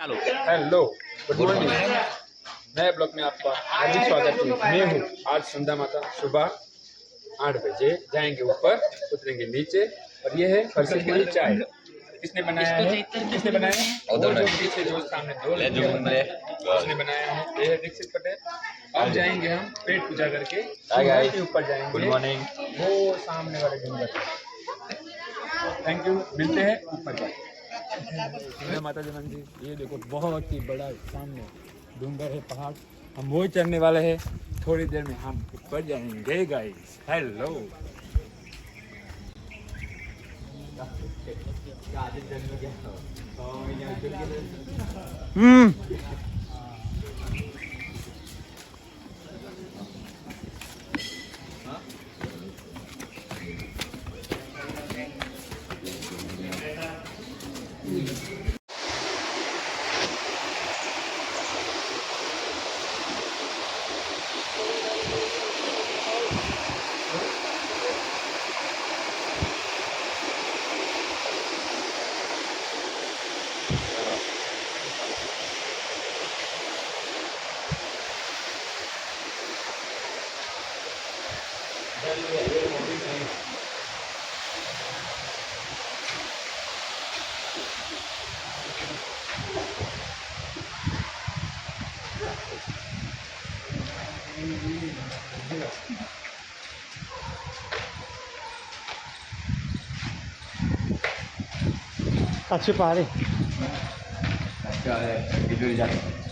चलो। Hello, good morning. नए blog में आपका हार्दिक स्वागत है। मैं हूँ आज संध्या माता। सुबह 8 बजे जाएंगे ऊपर, उतरेंगे नीचे। और ये है फरसी पूरी चाय। किसने बनाया है? किसने बनाया है? वो जो पीछे जो सामने दो लड़के उसने बनाया है। ये है दीक्षित पटेल। अब जाएंगे हम पेट पूजा करके के ऊपर जाएंगे। Good morning. वो सामने वाले डूंगर। थैंक यू, मिलते हैं ऊपर जाके। माता जी मंदिर, ये देखो बहुत ही बड़ा सामने डूंगर है, पहाड़। हम वो चढ़ने वाले हैं। थोड़ी देर में हम ऊपर जाएंगे गाइस। हेलो। अच्छे पहाड़ी क्या है?